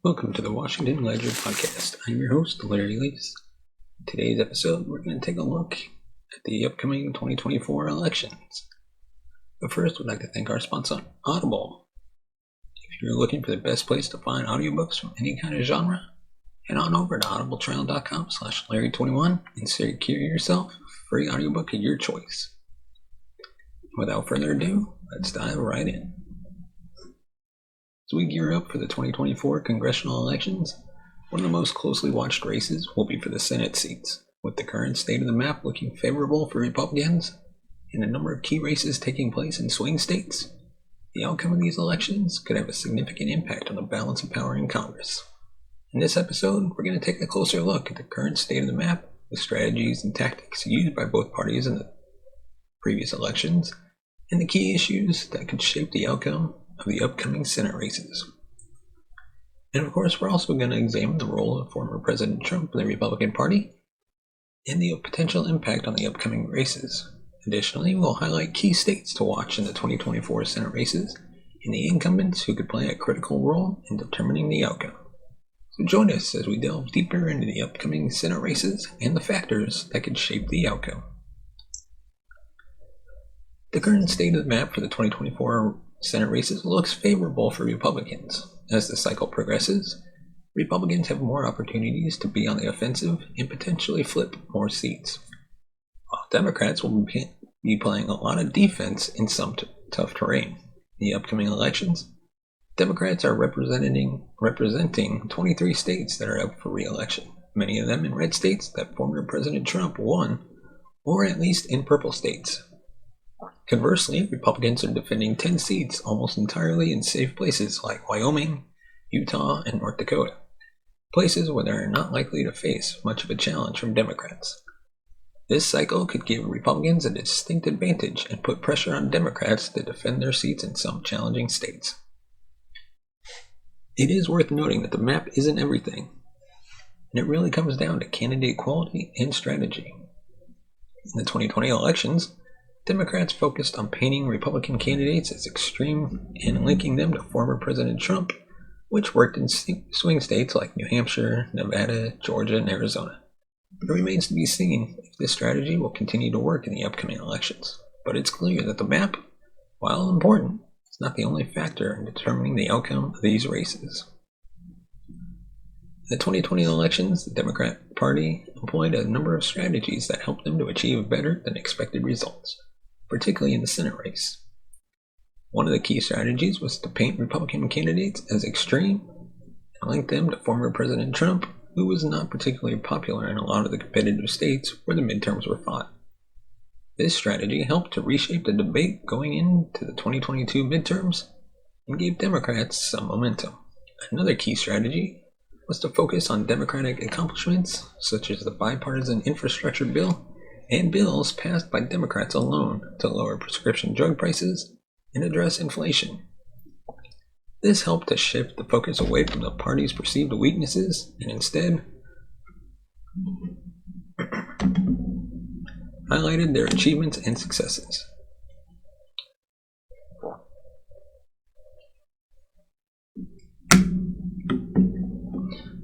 Welcome to the Washington Ledger Podcast. I'm your host, Larry Lease. In today's episode, we're going to take a look at the upcoming 2024 elections. But first, we'd like to thank our sponsor, Audible. If you're looking for the best place to find audiobooks from any kind of genre, head on over to audibletrial.com/Larry21 and secure yourself a free audiobook of your choice. Without further ado, let's dive right in. As we gear up for the 2024 congressional elections, one of the most closely watched races will be for the Senate seats, with the current state of the map looking favorable for Republicans and a number of key races taking place in swing states. The outcome of these elections could have a significant impact on the balance of power in Congress. In this episode, we're going to take a closer look at the current state of the map, the strategies and tactics used by both parties in the previous elections, and the key issues that could shape the outcome of the upcoming Senate races. And of course, we're also going to examine the role of former President Trump in the Republican Party and the potential impact on the upcoming races. Additionally, we'll highlight key states to watch in the 2024 Senate races and the incumbents who could play a critical role in determining the outcome. So join us as we delve deeper into the upcoming Senate races and the factors that could shape the outcome. The current state of the map for the 2024 Senate races looks favorable for Republicans. As the cycle progresses, Republicans have more opportunities to be on the offensive and potentially flip more seats, while Democrats will be playing a lot of defense in some tough terrain. In the upcoming elections, Democrats are representing 23 states that are up for re-election, many of them in red states that former President Trump won, or at least in purple states. Conversely, Republicans are defending 10 seats almost entirely in safe places like Wyoming, Utah, and North Dakota, places where they are not likely to face much of a challenge from Democrats. This cycle could give Republicans a distinct advantage and put pressure on Democrats to defend their seats in some challenging states. It is worth noting that the map isn't everything, and it really comes down to candidate quality and strategy. In the 2020 elections, Democrats focused on painting Republican candidates as extreme and linking them to former President Trump, which worked in swing states like New Hampshire, Nevada, Georgia, and Arizona. It remains to be seen if this strategy will continue to work in the upcoming elections, but it's clear that the map, while important, is not the only factor in determining the outcome of these races. In the 2020 elections, the Democrat Party employed a number of strategies that helped them to achieve better than expected results, particularly in the Senate race. One of the key strategies was to paint Republican candidates as extreme and link them to former President Trump, who was not particularly popular in a lot of the competitive states where the midterms were fought. This strategy helped to reshape the debate going into the 2022 midterms and gave Democrats some momentum. Another key strategy was to focus on Democratic accomplishments such as the bipartisan infrastructure bill and bills passed by Democrats alone to lower prescription drug prices and address inflation. This helped to shift the focus away from the party's perceived weaknesses and instead highlighted their achievements and successes.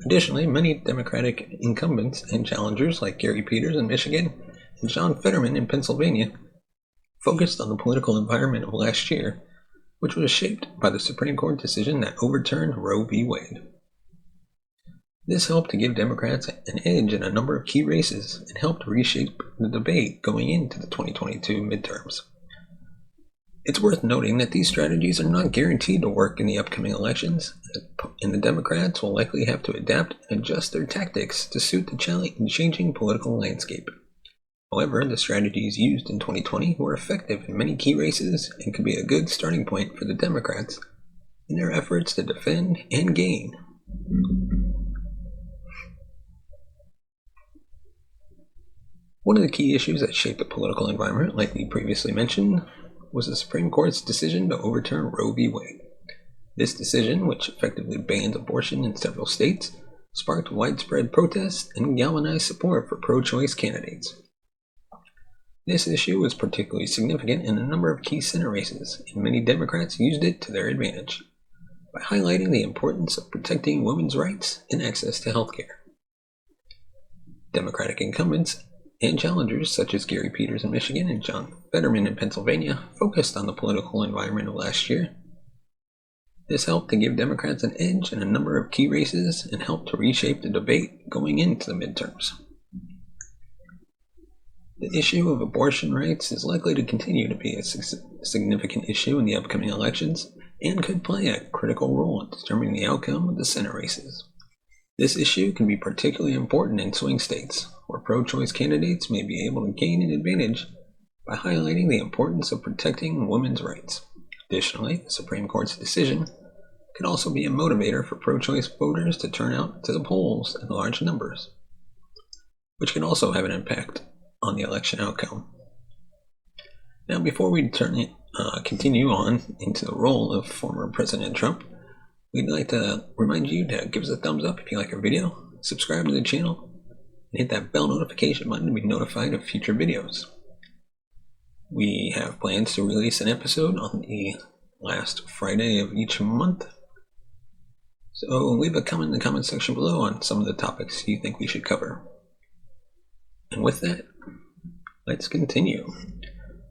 Additionally, many Democratic incumbents and challengers like Gary Peters in Michigan and John Fetterman in Pennsylvania focused on the political environment of last year, which was shaped by the Supreme Court decision that overturned Roe v. Wade. This helped to give Democrats an edge in a number of key races and helped reshape the debate going into the 2022 midterms. It's worth noting that these strategies are not guaranteed to work in the upcoming elections, and the Democrats will likely have to adapt and adjust their tactics to suit the changing political landscape. However, the strategies used in 2020 were effective in many key races and could be a good starting point for the Democrats in their efforts to defend and gain. One of the key issues that shaped the political environment, like we previously mentioned, was the Supreme Court's decision to overturn Roe v. Wade. This decision, which effectively banned abortion in several states, sparked widespread protests and galvanized support for pro-choice candidates. This issue was particularly significant in a number of key Senate races, and many Democrats used it to their advantage. by highlighting the importance of protecting women's rights and access to health care. Democratic incumbents and challengers such as Gary Peters in Michigan and John Fetterman in Pennsylvania focused on the political environment of last year. This helped to give Democrats an edge in a number of key races and helped to reshape the debate going into the midterms. The issue of abortion rights is likely to continue to be a significant issue in the upcoming elections and could play a critical role in determining the outcome of the Senate races. This issue can be particularly important in swing states, where pro-choice candidates may be able to gain an advantage by highlighting the importance of protecting women's rights. Additionally, the Supreme Court's decision could also be a motivator for pro-choice voters to turn out to the polls in large numbers, which can also have an impact on the election outcome. Now, before we continue on into the role of former President Trump, we'd like to remind you to give us a thumbs up if you like our video, subscribe to the channel, and hit that bell notification button to be notified of future videos. We have plans to release an episode on the last Friday of each month, so leave a comment in the comment section below on some of the topics you think we should cover. And with that, let's continue.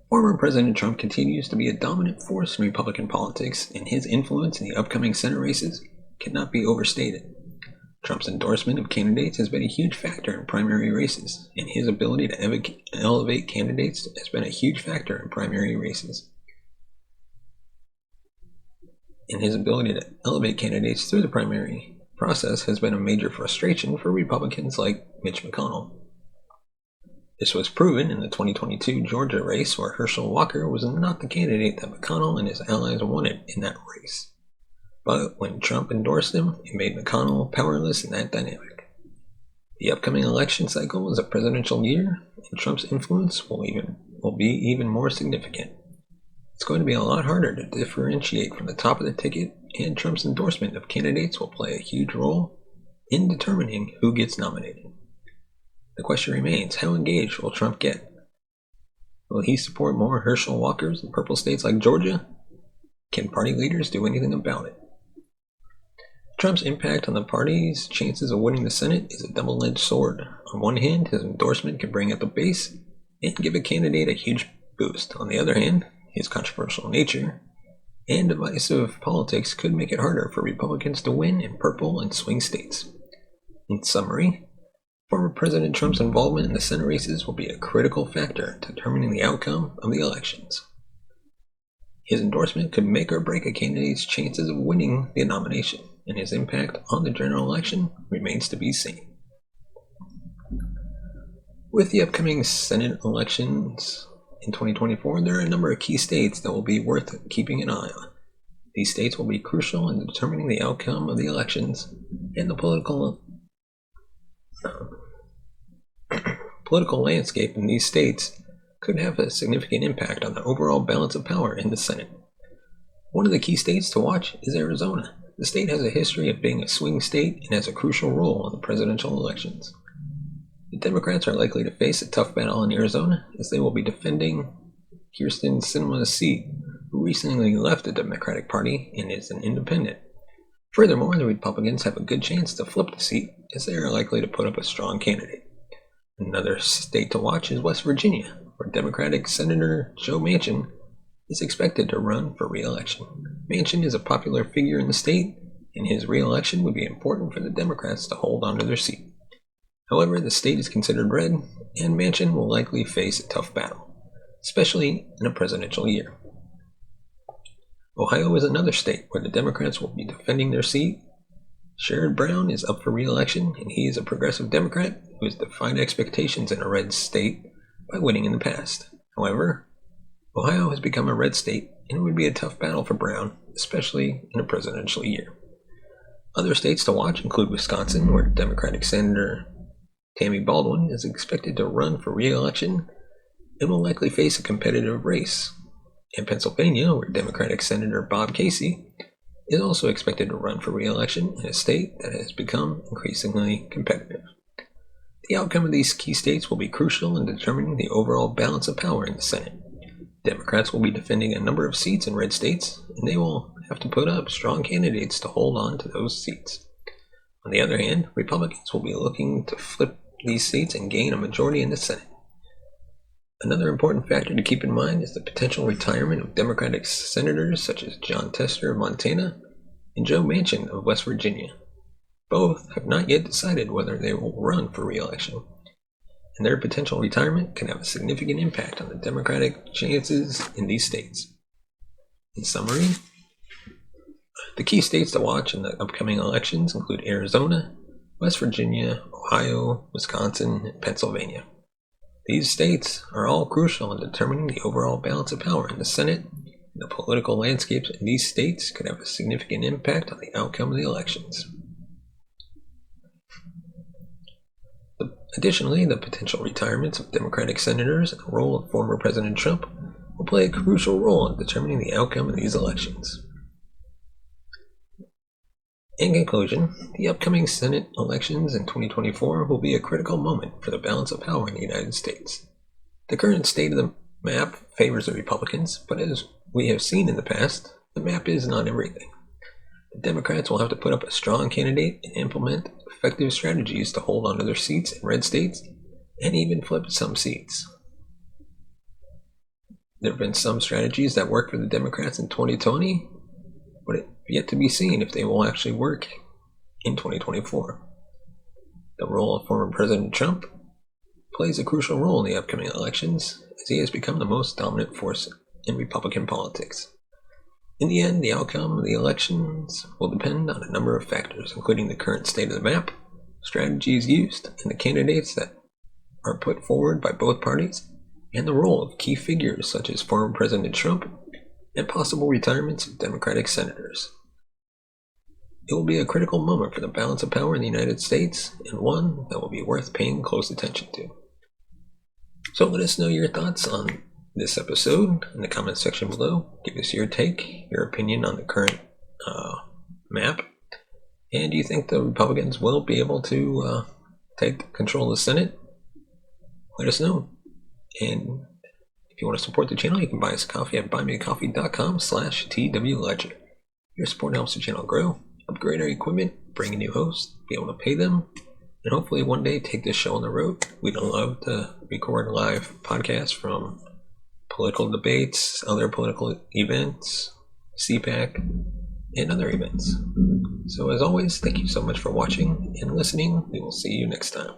Former President Trump continues to be a dominant force in Republican politics, and his influence in the upcoming Senate races cannot be overstated. Trump's endorsement of candidates has been a huge factor in primary races, and his ability to elevate candidates has been a huge factor in primary races. And his ability to elevate candidates through the primary process has been a major frustration for Republicans like Mitch McConnell. This was proven in the 2022 Georgia race, where Herschel Walker was not the candidate that McConnell and his allies wanted in that race. But when Trump endorsed him, it made McConnell powerless in that dynamic. The upcoming election cycle is a presidential year, and Trump's influence will be even more significant. It's going to be a lot harder to differentiate from the top of the ticket, and Trump's endorsement of candidates will play a huge role in determining who gets nominated. The question remains, how engaged will Trump get? Will he support more Herschel Walkers in purple states like Georgia? Can party leaders do anything about it? Trump's impact on the party's chances of winning the Senate is a double-edged sword. On one hand, his endorsement can bring up the base and give a candidate a huge boost. On the other hand, his controversial nature and divisive politics could make it harder for Republicans to win in purple and swing states. In summary, former President Trump's involvement in the Senate races will be a critical factor determining the outcome of the elections. His endorsement could make or break a candidate's chances of winning the nomination, and his impact on the general election remains to be seen. With the upcoming Senate elections in 2024, there are a number of key states that will be worth keeping an eye on. These states will be crucial in determining the outcome of the elections, and the political landscape in these states could have a significant impact on the overall balance of power in the Senate. One of the key states to watch is Arizona. The state has a history of being a swing state and has a crucial role in the presidential elections. The Democrats are likely to face a tough battle in Arizona, as they will be defending Kyrsten Sinema's seat, who recently left the Democratic Party and is an independent. Furthermore, the Republicans have a good chance to flip the seat, as they are likely to put up a strong candidate. Another state to watch is West Virginia, where Democratic Senator Joe Manchin is expected to run for re-election. Manchin is a popular figure in the state, and his re-election would be important for the Democrats to hold onto their seat. However, the state is considered red, and Manchin will likely face a tough battle, especially in a presidential year. Ohio is another state where the Democrats will be defending their seat. Sherrod Brown is up for re-election, and he is a progressive Democrat who has defied expectations in a red state by winning in the past. However, Ohio has become a red state, and it would be a tough battle for Brown, especially in a presidential year. Other states to watch include Wisconsin, where Democratic Senator Tammy Baldwin is expected to run for re-election and will likely face a competitive race. In Pennsylvania, where Democratic Senator Bob Casey is also expected to run for re-election in a state that has become increasingly competitive. The outcome of these key states will be crucial in determining the overall balance of power in the Senate. Democrats will be defending a number of seats in red states, and they will have to put up strong candidates to hold on to those seats. On the other hand, Republicans will be looking to flip these seats and gain a majority in the Senate. Another important factor to keep in mind is the potential retirement of Democratic senators such as Jon Tester of Montana and Joe Manchin of West Virginia. Both have not yet decided whether they will run for re-election, and their potential retirement can have a significant impact on the Democratic chances in these states. In summary, the key states to watch in the upcoming elections include Arizona, West Virginia, Ohio, Wisconsin, and Pennsylvania. These states are all crucial in determining the overall balance of power in the Senate, and the political landscapes in these states could have a significant impact on the outcome of the elections. Additionally, the potential retirements of Democratic senators and the role of former President Trump will play a crucial role in determining the outcome of these elections. In conclusion, the upcoming Senate elections in 2024 will be a critical moment for the balance of power in the United States. The current state of the map favors the Republicans, but as we have seen in the past, the map is not everything. The Democrats will have to put up a strong candidate and implement effective strategies to hold onto their seats in red states and even flip some seats. There have been some strategies that worked for the Democrats in 2020, but it's yet to be seen if they will actually work in 2024. The role of former President Trump plays a crucial role in the upcoming elections as he has become the most dominant force in Republican politics. In the end, the outcome of the elections will depend on a number of factors, including the current state of the map, strategies used, and the candidates that are put forward by both parties, and the role of key figures such as former President Trump and possible retirements of Democratic senators. It will be a critical moment for the balance of power in the United States, and one that will be worth paying close attention to. So let us know your thoughts on this episode in the comment section below. Give us your take, your opinion on the current map, and do you think the Republicans will be able to take control of the Senate? Let us know. And if you want to support the channel, you can buy us a coffee at buymeacoffee.com/twledger. Your support helps the channel grow, upgrade our equipment, bring in new hosts, be able to pay them, and hopefully one day take this show on the road. We'd love to record live podcasts from political debates, other political events, CPAC, and other events. So as always, thank you so much for watching and listening. We will see you next time.